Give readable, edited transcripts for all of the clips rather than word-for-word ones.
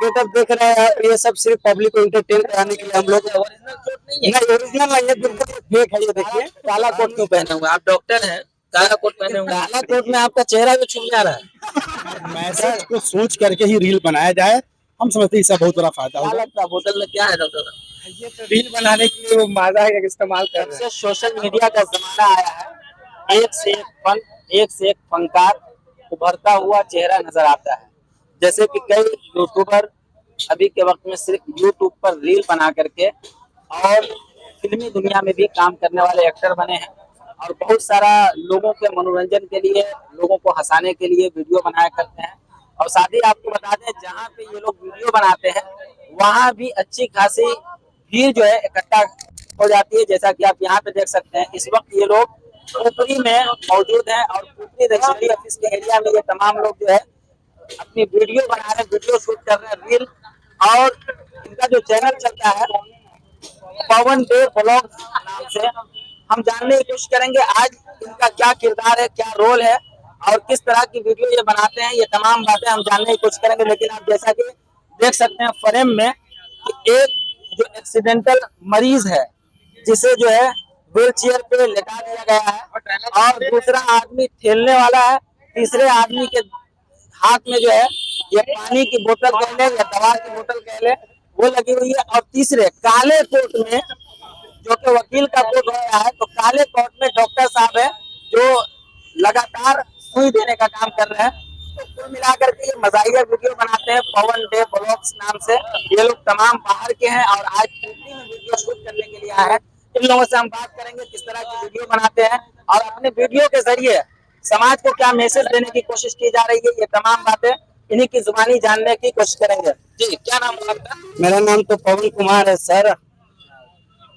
Getup देख रहे हैं आप, ये सब सिर्फ पब्लिक को एंटरटेन कराने के लिए हम लोग। ओरिजिनल नहीं है, बिल्कुल फेक है। ये देखिए काला कोट क्यों पहने हुए? आप डॉक्टर हैं, काला कोट पहने हुए। काला कोट में आपका चेहरा भी छुप जा रहा है। मैसेज को सोच करके ही रील बनाया जाए, हम समझते हैं इसका बहुत बड़ा फायदा क्या होगा। लगता है बोतल में क्या है डॉक्टर? ये तो रील बनाने के लिए वो मादा का इस्तेमाल कर रहे हैं। जब से सोशल मीडिया का जमाना आया है, एक से एक फनकार उभरता हुआ चेहरा नजर आता है। जैसे कि कई यूट्यूबर अभी के वक्त में सिर्फ यूट्यूब पर रील बना करके और फिल्मी दुनिया में भी काम करने वाले एक्टर बने हैं और बहुत सारा लोगों के मनोरंजन के लिए, लोगों को हंसाने के लिए वीडियो बनाया करते हैं। और साथ ही आपको बता दें, जहाँ पे ये लोग वीडियो बनाते हैं वहाँ भी अच्छी खासी भीड़ जो है इकट्ठा हो जाती है। जैसा कि आप यहाँ पे देख सकते हैं, इस वक्त ये लोग पुपरी में मौजूद हैं और पुपरी रजिस्ट्री ऑफिस के एरिया में ये तमाम लोग जो है अपनी वीडियो बना रहे हैं, वीडियो शूट कर रहे हैं, रील। और इनका जो चैनल चलता है पवन देव ब्लॉग नाम से, हम जानने की कोशिश करेंगे आज इनका क्या किरदार है, क्या रोल है और किस तरह की वीडियो ये बनाते हैं। ये तमाम बातें हम जानने की कोशिश करेंगे। लेकिन आप जैसा कि देख सकते हैं फ्रेम में कि एक जो एक्सीडेंटल मरीज है जिसे जो है व्हील चेयर पे लेटा दिया गया है और दूसरा आदमी ठेलने वाला है। तीसरे आदमी के हाथ में जो है ये पानी की बोतल कह ले या दवा की बोतल कह ले वो लगी हुई है। और तीसरे काले कोट में, जो कि वकील का कोट हो गया है, तो काले कोट में डॉक्टर साहब है जो लगातार सुई देने का काम कर रहे हैं। तो कुल मिलाकर के ये मजाहिया वीडियो बनाते हैं पवन डे ब्लॉग्स नाम से। ये लोग तमाम बाहर के हैं और आज पुपरी में वीडियो शूट करने के लिए आए हैं। इन लोगों से हम बात करेंगे किस तरह की वीडियो बनाते हैं और अपने वीडियो के जरिए समाज को क्या मैसेज देने की कोशिश की जा रही है। ये तमाम बातें इन्हीं की जुबानी जानने की कोशिश करेंगे। जी, क्या नाम है आपका? मेरा नाम तो पवन कुमार है सर।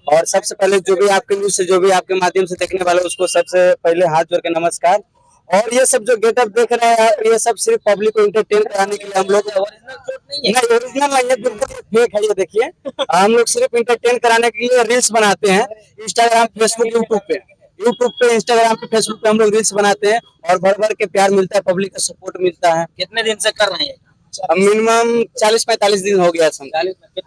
और सबसे पहले जो भी आपके न्यूज से, जो भी आपके माध्यम से देखने वाले, उसको सबसे पहले हाथ जोड़ के नमस्कार। और ये सब जो गेटअप देख रहे हैं आप, ये सब सिर्फ पब्लिक को एंटरटेन कराने के लिए हम लोग। ओरिजिनल नहीं है, बिल्कुल फेक है। ये देखिए हम लोग सिर्फ एंटरटेन कराने के लिए रील्स बनाते हैं इंस्टाग्राम, फेसबुक, यूट्यूब पे, इंस्टाग्राम पे, फेसबुक पे हम लोग रील्स बनाते हैं और भर भर के प्यार मिलता है, पब्लिक का सपोर्ट मिलता है। कितने दिन से कर रहे हैं? मिनिमम 40-45 दिन हो गया। कितने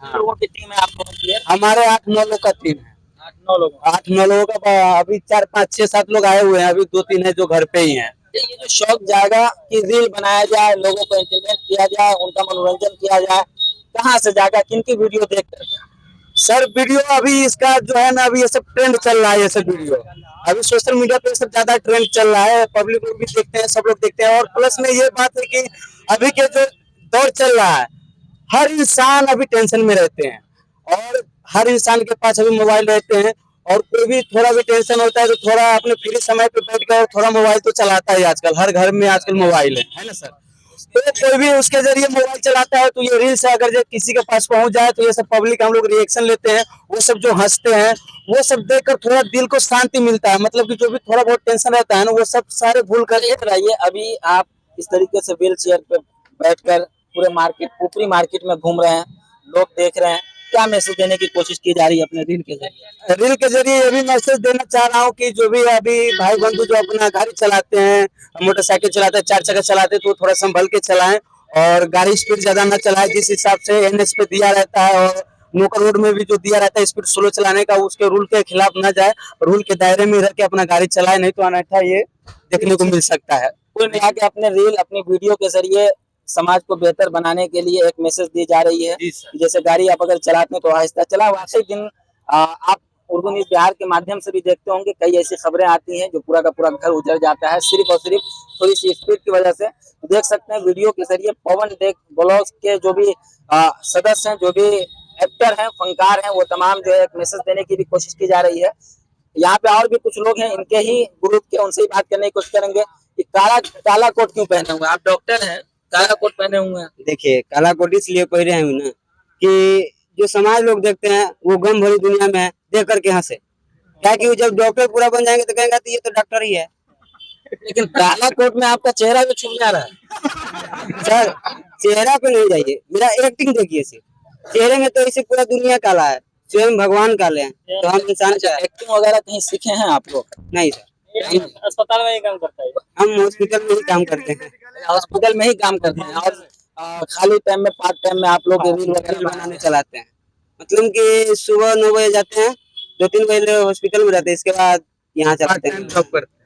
लोगों की टीम है आप लोगों की? हमारे 8-9 लोग का टीम है। 8-9 लोग। 8-9 लोगों का अभी 4-5-6-7 लोग आए हुए हैं। अभी 2-3 है जो घर पे ही हैं। ये जो शौक जाएगा कि रील बनाया जाए, लोगों को एंटरटेन किया जाए, उनका मनोरंजन किया जाए, कहाँ से जाएगा, किन की वीडियो देख कर? सर वीडियो अभी इसका जो है ना, अभी ये सब ट्रेंड चल रहा है। ये सब वीडियो अभी सोशल मीडिया पे सब ज्यादा ट्रेंड चल रहा है। पब्लिक लोग भी देखते हैं, सब लोग देखते हैं। और प्लस में ये बात है कि अभी के जो दौर चल रहा है, हर इंसान अभी टेंशन में रहते हैं और हर इंसान के पास अभी मोबाइल रहते हैं। और कोई भी थोड़ा भी टेंशन होता है तो थोड़ा अपने फ्री समय पे बैठ कर थोड़ा मोबाइल तो चलाता है। आजकल हर घर में आजकल मोबाइल है ना सर। तो कोई भी उसके जरिए मोबाइल चलाता है तो ये रील्स अगर जो किसी के पास पहुंच जाए तो ये सब पब्लिक हम लोग रिएक्शन लेते हैं। वो सब जो हंसते हैं वो सब देखकर थोड़ा दिल को शांति मिलता है। मतलब कि जो भी थोड़ा बहुत टेंशन रहता है ना, वो सब सारे भूल कर देख रहिए अभी आप इस तरीके से व्हील चेयर पे बैठकर पूरे मार्केट, पुपरी मार्केट में घूम रहे हैं, लोग देख रहे हैं। क्या मैसेज देने की कोशिश की जा रही है अपने रील के जरिए? रील के जरिए ये भी मैसेज देना चाह रहा हूँ कि जो भी अभी भाई बंधु जो अपना गाड़ी चलाते हैं, मोटरसाइकिल चलाते हैं, 4 चक्का चलाते हैं, तो थोड़ा संभल के चलाएं और गाड़ी स्पीड ज्यादा ना चलाएं। जिस हिसाब से एनएच पे दिया रहता है और लोकल रोड में भी जो दिया रहता है स्पीड स्लो चलाने का, उसके रूल के खिलाफ ना जाए, रूल के दायरे में रह के अपना गाड़ी चलाए, नहीं तो अनैठा ये देखने को मिल सकता है। कुल मिला के अपने रील, अपनी वीडियो के जरिए समाज को बेहतर बनाने के लिए एक मैसेज दी जा रही है। जैसे गाड़ी आप अगर चलाते हैं तो आहिस्ता चला। वाकई दिन आप उर्दू न्यूज बिहार के माध्यम से भी देखते होंगे, कई ऐसी खबरें आती हैं जो पूरा का पूरा घर उजड़ जाता है सिर्फ और सिर्फ थोड़ी सी स्पीड की वजह से। देख सकते हैं वीडियो के जरिए पवन देव ब्लॉग्स के जो भी सदस्य हैं, जो भी एक्टर हैं, फनकार हैं, वो तमाम जो है एक मैसेज देने की भी कोशिश की जा रही है। यहाँ पे और भी कुछ लोग हैं इनके ही ग्रुप के, उनसे ही बात करने की कोशिश करेंगे कि काला कोट क्यों पहने हुए? आप डॉक्टर हैं, काला कोट पहने हुए हैं। देखिए काला कोट इसलिए पहने हैं ना कि जो समाज लोग देखते हैं वो गम भरी दुनिया में है, देख करके हंसे। क्या कि जब डॉक्टर पूरा बन जाएंगे तो कहेंगे तो ये तो डॉक्टर ही है। लेकिन काला कोट में आपका चेहरा भी छुप जा रहा है। सर चेहरा पे नहीं जाइए, मेरा एक्टिंग देखिए। सिर्फ चेहरे में तो इसे पूरा दुनिया काला है, स्वयं भगवान काले हैं, तो हम इंसान क्या है? एक्टिंग वगैरह कहीं सीखे हैं आप लोग? नहीं सर, अस्पताल में ही काम करता है। हम हॉस्पिटल में ही काम करते हैं। हॉस्पिटल में ही काम करते हैं। और खाली टाइम में पार्ट टाइम में आप लोग रील वगैरह रील बनाने चलाते हैं। मतलब कि सुबह 9 बजे जाते हैं, 2-3 बजे हॉस्पिटल में रहते हैं, इसके बाद यहाँ चलाते हैं। जॉब करते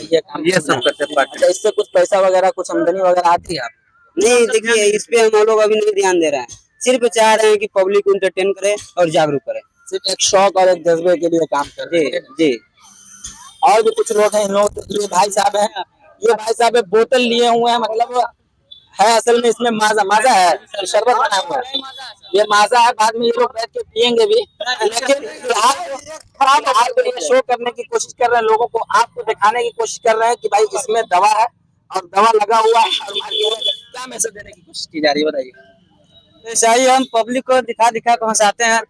ये काम ये सब करते हैं अच्छा, इससे कुछ पैसा वगैरह कुछ आमदनी वगैरह आती है आप? नहीं, देखिए इस पे हम लोग अभी नहीं ध्यान दे रहे हैं, सिर्फ चाह रहे हैं कि पब्लिक को एंटरटेन करे और जागरूक करे। सिर्फ एक शौक और एक जज्बे के लिए काम कर रहे जी हैं। जी। और भी कुछ लोग हैं, इन लोग ये भाई साहब हैं, ये भाई साहब एक बोतल लिए हुए हैं, मतलब है असल में इसमें माजा माजा है, शरबत बना हुआ है, ये माजा है, बाद में ये लोग बैठ के पियेंगे भी, लेकिन फिलहाल तो ये शो करने की कोशिश कर रहे हैं, लोगों को आपको दिखाने की कोशिश कर रहे हैं कि भाई इसमें दवा है और दवा लगा हुआ है, और क्या मैसेज देने की कोशिश की जा रही है बताइए। ऐसा ही हम पब्लिक को दिखा दिखा कर हंसाते हैं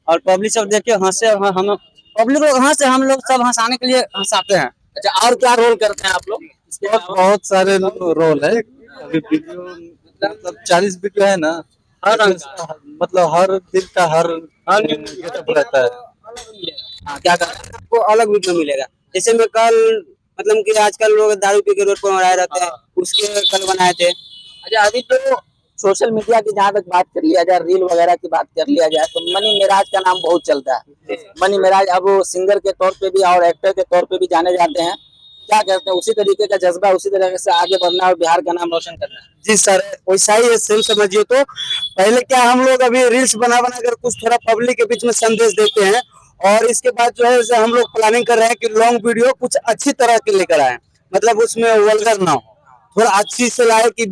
और पब्लिक सब देख के हंसे, और हम पब्लिक को हंसे, हम लोग सब हंसाने के लिए हंसाते हैं। अच्छा, और क्या रोल करते हैं आप लोग इसके अलावा? बहुत सारे रोल है। अभी वीडियो मतलब 40 वीडियो है ना, हर रंग मतलब हर दिन का हर गेटअप रहता है। हाँ, क्या कर रहे हैं? आपको अलग वीडियो मिलेगा। जैसे मैं कल, मतलब कि आजकल लोग दारू पी के रोड पर मराए रहते हैं, उसके कल बनाए थे। अच्छा, अभी तो सोशल मीडिया की जहाँ तक बात कर लिया जाए, रील वगैरह की बात कर लिया जाए, तो मनी मिराज का नाम बहुत चलता है। मनी मिराज अब वो सिंगर के तौर पे भी और एक्टर के तौर पे भी जाने जाते हैं। क्या कहते हैं, उसी तरीके का जज्बा, उसी तरीके से आगे बढ़ना और बिहार का नाम रोशन करना है। जी सर, वैसा ही है, सेम समझिए। तो पहले क्या, हम लोग अभी रील्स बना बना कर कुछ थोड़ा पब्लिक के बीच में संदेश देते हैं, और इसके बाद जो है जैसे हम लोग प्लानिंग कर रहे हैं कि लॉन्ग वीडियो कुछ अच्छी तरह के लेकर आए, मतलब उसमें वल्गर ना हो, थोड़ा अच्छी से लाए कि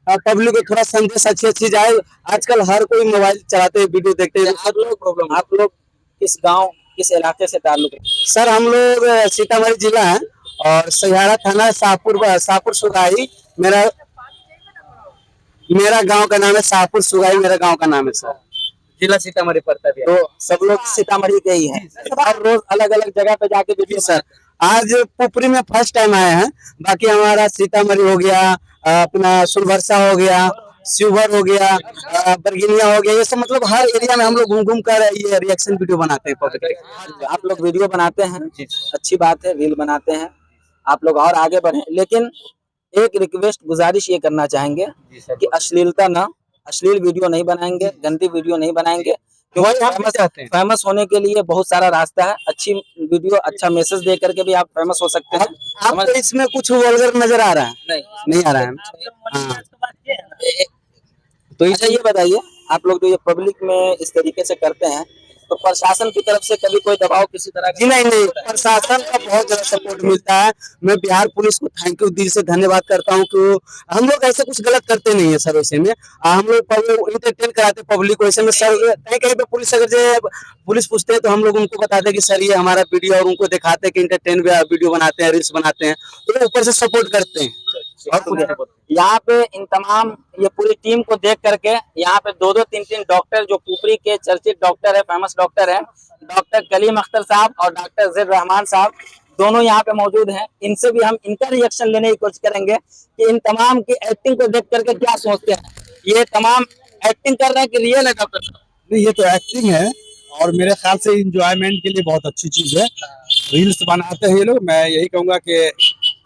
पब्लिक को थोड़ा संदेश अच्छी अच्छी जाए। आजकल हर कोई मोबाइल चलाते हैं, वीडियो देखते हैं। आप लोग किस गांव, किस इलाके से ताल्लुक है? सर हम लोग सीतामढ़ी जिला है, और सहियारा थाना, शाहपुर सुगाई। मेरा मेरा गांव का नाम है शाहपुर सुगाई, मेरा गांव का नाम है सर। जिला सीतामढ़ी पड़ता है। तो सब लोग सीतामढ़ी के ही हैं और रोज अलग अलग जगह पे जाके वीडियो सर आज पुपरी में फर्स्ट टाइम आए हैं, बाकी हमारा सीतामढ़ी हो गया, अपना सुलभरसा हो गया, शिवहर हो गया, बरगिनिया हो गया, ये सब मतलब हर एरिया में हम लोग घूम घूम कर ये रिएक्शन वीडियो बनाते हैं पब्लिक। आप लोग वीडियो बनाते हैं, अच्छी बात है, रील बनाते हैं, आप लोग और आगे बढ़े, लेकिन एक रिक्वेस्ट, गुजारिश ये करना चाहेंगे कि अश्लील वीडियो नहीं बनाएंगे, गंदी वीडियो नहीं बनाएंगे, क्योंकि फेमस होने के लिए बहुत सारा रास्ता है। अच्छी वीडियो, अच्छा मैसेज दे करके भी आप फेमस हो सकते हैं। आपको इसमें कुछ वल्गर नजर आ रहा है? नहीं आ रहा है। हाँ। तो अच्छा, ये बताइए, आप लोग जो ये पब्लिक में इस तरीके से करते हैं, तो प्रशासन की तरफ से कभी कोई दबाव किसी तरह जी नहीं नहीं, प्रशासन का बहुत ज्यादा सपोर्ट मिलता है। मैं बिहार पुलिस को थैंक यू, दिल से धन्यवाद करता हूँ कि हम लोग ऐसे कुछ गलत करते नहीं है सर। वैसे में हम लोग इंटरटेन कराते पब्लिक को। ऐसे में सर कहीं कहीं पे पुलिस अगर जो पुलिस पूछते हैं तो हम लोग उनको बताते हैं कि सर ये हमारा वीडियो, और उनको दिखाते हैं कि इंटरटेन वीडियो बनाते हैं, रील्स बनाते हैं, तो ऊपर से सपोर्ट करते हैं। यहाँ पे इन तमाम ये पूरी टीम को देख करके यहाँ पे 2-2, 3-3 डॉक्टर, जो पुपरी के चर्चित डॉक्टर है, फेमस डॉक्टर है, डॉक्टर कलीम अख्तर साहब और डॉक्टर ज़ैद रहमान साहब, दोनों यहाँ पे मौजूद हैं। इनसे भी हम इनका रिएक्शन लेने की कोशिश करेंगे कि इन तमाम की एक्टिंग को देख करके क्या सोचते हैं। ये तमाम एक्टिंग कर रहे हैं कि रियल है डॉक्टर साहब? नहीं, ये तो एक्टिंग है, और मेरे ख्याल से इंजॉयमेंट के लिए बहुत अच्छी चीज है। रील्स बनाते हैं ये लोग, मैं यही कहूंगा कि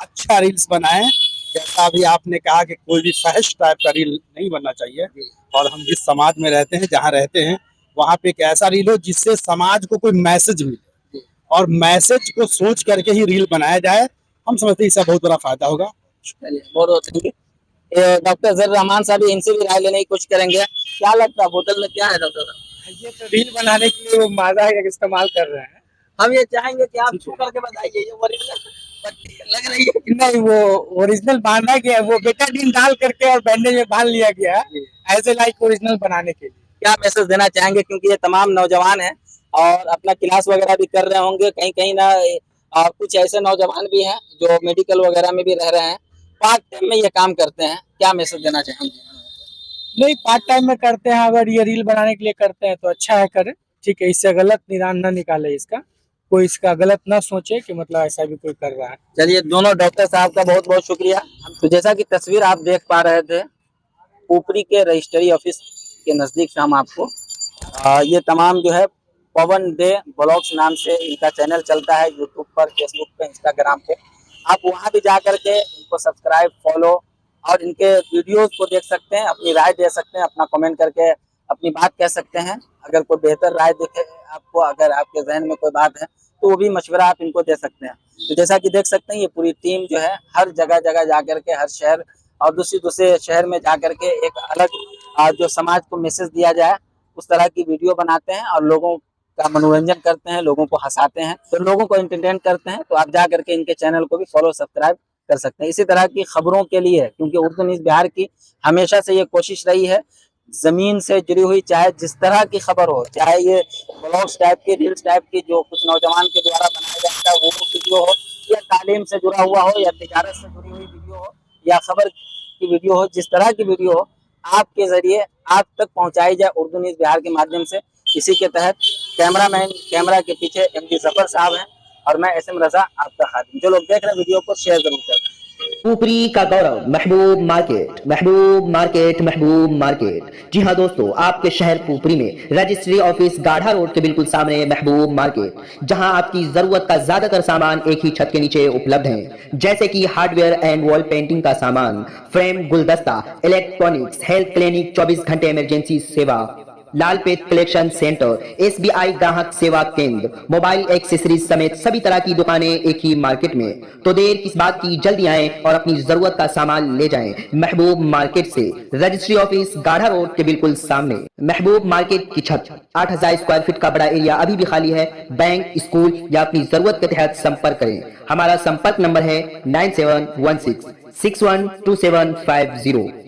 अच्छा रील्स बनाएं। जैसा अभी आपने कहा कि कोई भी फहश टाइप का रील नहीं बनना चाहिए, और हम जिस समाज में रहते हैं, जहाँ रहते हैं, वहाँ पे एक ऐसा रील हो जिससे समाज को कोई मैसेज मिले, और मैसेज को सोच करके ही रील बनाया जाए। हम समझते हैं इसका बहुत बड़ा फायदा होगा। बहुत डॉक्टर ज़ैद रहमान साहब, इनसे भी राय लेने की कोशिश करेंगे। क्या लगता है बोतल में क्या है डॉक्टर साहब? ये तो रील बनाने के लिए वो मादा का इस्तेमाल कर रहे हैं। हम ये चाहेंगे कि आप छू करके बताइए, ये ओरिजिनल लग रही है? नहीं, वो ओरिजिनल बांधा गया, वो बेटाडीन डाल करके और बैंडेज में बांध लिया गया ऐसे लाइक ओरिजिनल बनाने के लिए। क्या मैसेज देना चाहेंगे, क्योंकि ये तमाम नौजवान हैं और अपना क्लास वगैरह भी कर रहे होंगे, कहीं कहीं ना कुछ ऐसे नौजवान भी हैं जो मेडिकल वगैरह में भी रह रहे हैं, पार्ट टाइम में ये काम करते हैं, क्या मैसेज देना चाहेंगे? नहीं, पार्ट टाइम में करते हैं, अगर ये रील बनाने के लिए करते हैं तो अच्छा है, करें, ठीक है। इससे गलत निदान न निकाले, इसका कोई इसका गलत ना सोचे कि मतलब ऐसा भी कोई कर रहा है। चलिए, दोनों डॉक्टर साहब का बहुत बहुत शुक्रिया। तो जैसा कि तस्वीर आप देख पा रहे थे, ऊपरी के रजिस्ट्री ऑफिस के नज़दीक से हम आपको ये तमाम जो है पवन डे ब्लॉग्स नाम से इनका चैनल चलता है, यूट्यूब पर, फेसबुक पे, इंस्टाग्राम पे। आप वहाँ भी जा करके इनको सब्सक्राइब, फॉलो और इनके वीडियोस को देख सकते हैं, अपनी राय दे सकते हैं, अपना कमेंट करके अपनी बात कह सकते हैं। अगर कोई बेहतर राय दिखे आपको, अगर आपके जहन में कोई बात है तो वो भी मशवरा आप इनको दे सकते हैं। तो जैसा कि देख सकते हैं ये पूरी टीम जो है हर जगह जगह जा करके, हर शहर और दूसरे शहर में जा करके एक अलग जो समाज को मैसेज दिया जाए उस तरह की वीडियो बनाते हैं और लोगों का मनोरंजन करते हैं, लोगों को हंसाते हैं, तो लोगों को एंटरटेन करते हैं। तो आप जा करके इनके चैनल को भी फॉलो सब्सक्राइब कर सकते हैं इसी तरह की खबरों के लिए, क्योंकि उर्दू न्यूज़ बिहार की हमेशा से ये कोशिश रही है जमीन से जुड़ी हुई, चाहे जिस तरह की खबर हो, चाहे ये ब्लॉग्स टाइप की, रील्स टाइप की जो कुछ नौजवान के द्वारा बनाया जाता है वो वीडियो हो, या तालीम से जुड़ा हुआ हो, या तिजारत से जुड़ी हुई वीडियो हो, या खबर की वीडियो हो, जिस तरह की वीडियो हो आपके जरिए आप तक पहुंचाई जाए उर्दू न्यूज़ बिहार के माध्यम से। इसी के तहत कैमरामैन, कैमरा के पीछे एमडी जफर साहब हैं और मैं एसएम रजा आपका खादिम। जो लोग देख रहे हैं वीडियो को शेयर जरूर करें। ऊपरी का गौरव, महबूब मार्केट, महबूब मार्केट, महबूब मार्केट। जी हाँ दोस्तों, आपके शहर पुपरी में रजिस्ट्री ऑफिस गाढ़ा रोड के बिल्कुल सामने महबूब मार्केट, जहां आपकी जरूरत का ज्यादातर सामान एक ही छत के नीचे उपलब्ध है, जैसे कि हार्डवेयर एंड वॉल पेंटिंग का सामान, फ्रेम, गुलदस्ता, इलेक्ट्रॉनिक्स, हेल्थ क्लिनिक, 24 घंटे इमरजेंसी सेवा, लालपेट कलेक्शन सेंटर, एसबीआई ग्राहक सेवा केंद्र, मोबाइल एक्सेसरीज समेत सभी तरह की दुकानें एक ही मार्केट में। तो देर किस बात की, जल्दी आएं और अपनी जरूरत का सामान ले जाएं महबूब मार्केट से। रजिस्ट्री ऑफिस गाढ़ा रोड के बिल्कुल सामने। महबूब मार्केट की छत 8000 स्क्वायर फीट का बड़ा एरिया अभी भी खाली है। बैंक, स्कूल या अपनी जरूरत के तहत संपर्क करें। हमारा संपर्क नंबर है 9716 612750।